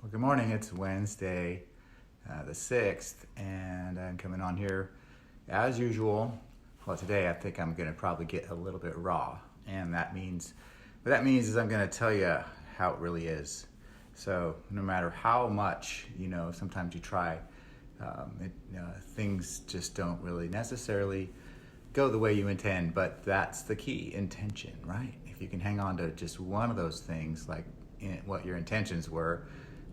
Well, good morning. It's Wednesday, the 6th, and I'm coming on here as usual. Well, today I think I'm going to probably get a little bit raw, and what that means is I'm going to tell you how it really is. So, no matter how much, sometimes you try, things just don't really necessarily go the way you intend, but that's the key intention, right? If you can hang on to just one of those things, like what your intentions were,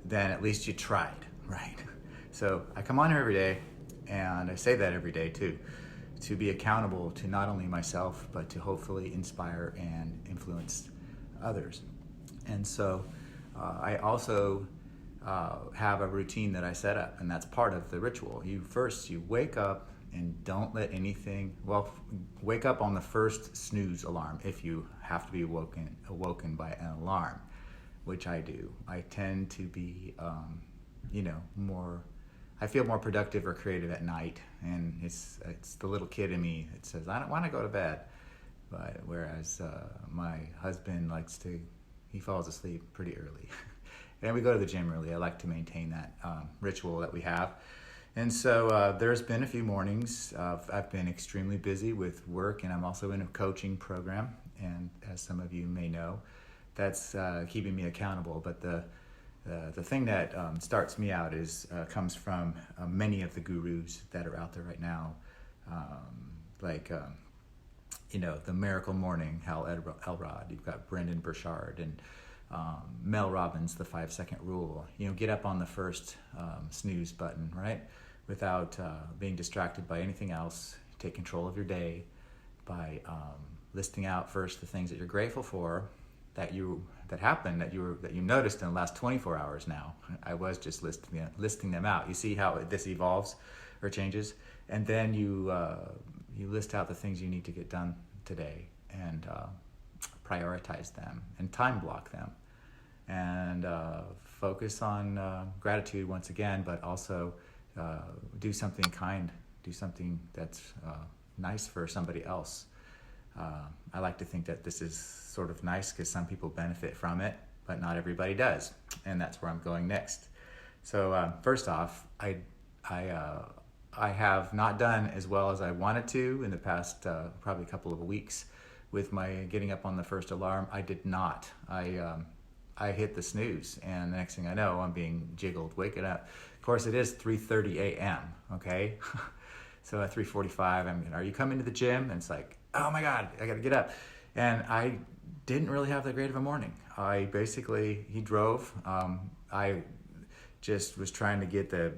then at least you tried, right? So I come on here every day, and I say that every day too, to be accountable to not only myself, but to hopefully inspire and influence others. And so I also have a routine that I set up, and that's part of the ritual. You wake up and don't let anything, wake up on the first snooze alarm if you have to be awoken by an alarm, which I do. I tend to be, I feel more productive or creative at night, and it's the little kid in me that says, I don't want to go to bed. But whereas my husband he falls asleep pretty early. And we go to the gym early. I like to maintain that ritual that we have. And so there's been a few mornings. I've been extremely busy with work, and I'm also in a coaching program. And as some of you may know, that's keeping me accountable. But the thing that starts me out comes from many of the gurus that are out there right now, the Miracle Morning, Hal Elrod. You've got Brendan Burchard and Mel Robbins, the 5-second rule. Get up on the first snooze button, right? Without being distracted by anything else. Take control of your day by listing out first the things that you're grateful for that you noticed in the last 24 hours. Now I was just listing them out. You see how this evolves or changes, and then you list out the things you need to get done today, and prioritize them and time block them, and focus on gratitude once again, but also do something kind, do something that's nice for somebody else. I like to think that this is sort of nice because some people benefit from it, but not everybody does, and that's where I'm going next. So first off, I have not done as well as I wanted to in the past probably a couple of weeks with my getting up on the first alarm. I did not. I hit the snooze, and the next thing I know, I'm being jiggled, waking up. Of course, it is 3:30 a.m., okay? So at 3:45, are you coming to the gym? And it's like, oh my God, I gotta get up. And I didn't really have that great of a morning. He drove. I just was trying to get the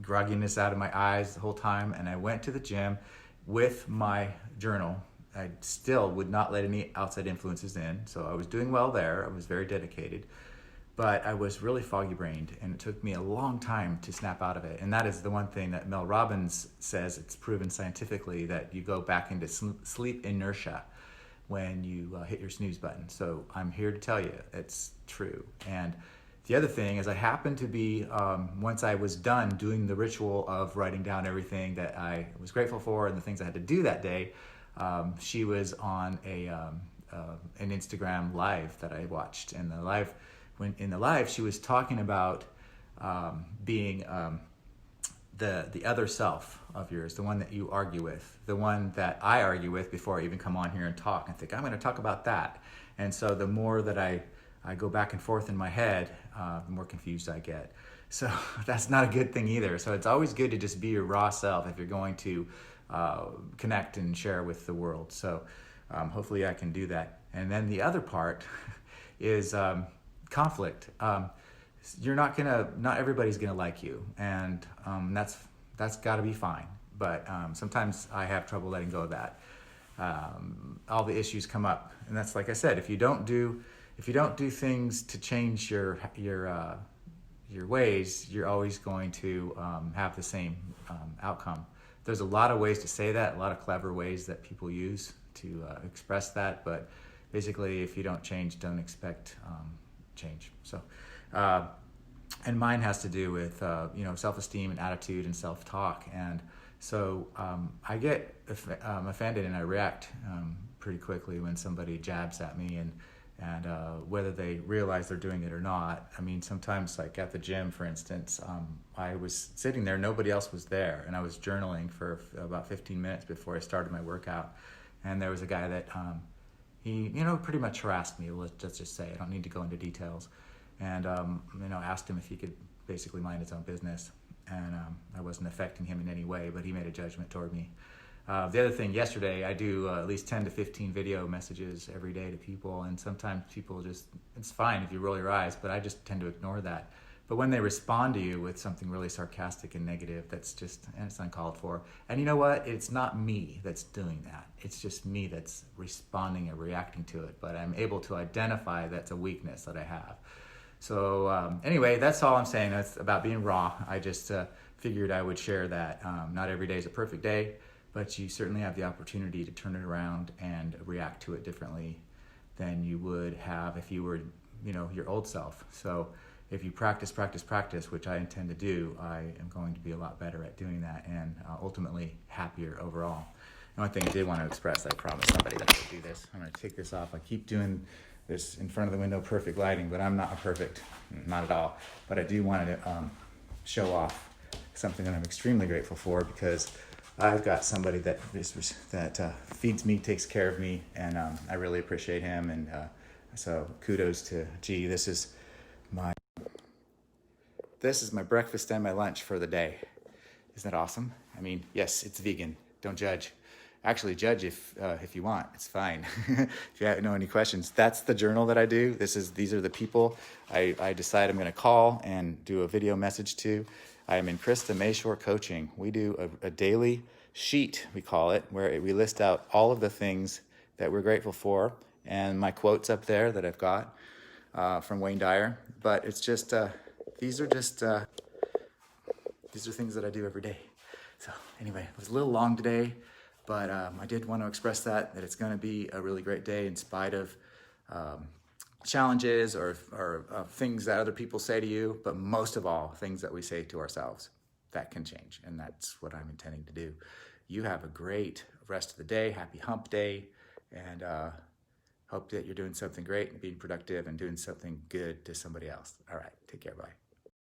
grogginess out of my eyes the whole time, and I went to the gym with my journal. I still would not let any outside influences in, so I was doing well there. I was very dedicated, but I was really foggy-brained, and it took me a long time to snap out of it. And that is the one thing that Mel Robbins says. It's proven scientifically that you go back into sleep inertia when you hit your snooze button. So I'm here to tell you it's true. And the other thing is I happened to be, once I was done doing the ritual of writing down everything that I was grateful for and the things I had to do that day, she was on an Instagram live that I watched. And in the live, she was talking about being the other self of yours, the one that you argue with, the one that I argue with before I even come on here and talk. I think I'm going to talk about that. And so the more that I go back and forth in my head, the more confused I get. So that's not a good thing either. So it's always good to just be your raw self if you're going to connect and share with the world. So hopefully I can do that. And then the other part is conflict. Not everybody's gonna like you, and that's got to be fine. But sometimes I have trouble letting go of that. All the issues come up, and that's, like I said, if you don't do things to change your ways, you're always going to have the same outcome. There's a lot of ways to say that, a lot of clever ways that people use to express that, but basically, if you don't change, don't expect change. So, and mine has to do with self-esteem and attitude and self-talk, and so I get offended and I react pretty quickly when somebody jabs at me, And whether they realize they're doing it or not. I mean, sometimes like at the gym, for instance, I was sitting there, nobody else was there, and I was journaling for about 15 minutes before I started my workout. And there was a guy that he, pretty much harassed me. Let's just say, I don't need to go into details. And asked him if he could basically mind his own business. And I wasn't affecting him in any way, but he made a judgment toward me. The other thing, yesterday, I do at least 10 to 15 video messages every day to people, and sometimes people it's fine if you roll your eyes, but I just tend to ignore that. But when they respond to you with something really sarcastic and negative, it's uncalled for. And you know what? It's not me that's doing that. It's just me that's responding and reacting to it, but I'm able to identify that's a weakness that I have. So anyway, that's all I'm saying. That's about being raw. I just figured I would share that. Not every day is a perfect day, but you certainly have the opportunity to turn it around and react to it differently than you would have if you were, your old self. So if you practice, which I intend to do, I am going to be a lot better at doing that and ultimately happier overall. The only thing I did want to express, I promised somebody that I would do this. I'm going to take this off. I keep doing this in front of the window, perfect lighting, but I'm not perfect, not at all. But I do want to show off something that I'm extremely grateful for, because I've got somebody that feeds me, takes care of me, and I really appreciate him. And so kudos to G. This is my breakfast and my lunch for the day. Isn't that awesome? I mean, yes, it's vegan. Don't judge. Actually, judge if you want. It's fine. If you know any questions, that's the journal that I do. These are the people I decide I'm going to call and do a video message to. I am in Krista Mayshore Coaching. We do a daily sheet, we call it, where we list out all of the things that we're grateful for, and my quotes up there that I've got from Wayne Dyer. But it's just these are things that I do every day. So anyway, it was a little long today, but I did want to express that it's going to be a really great day in spite of challenges or things that other people say to you, but most of all, things that we say to ourselves. That can change, and that's what I'm intending to do. You have a great rest of the day. Happy hump day, and hope that you're doing something great and being productive and doing something good to somebody else. All right, take care, bye.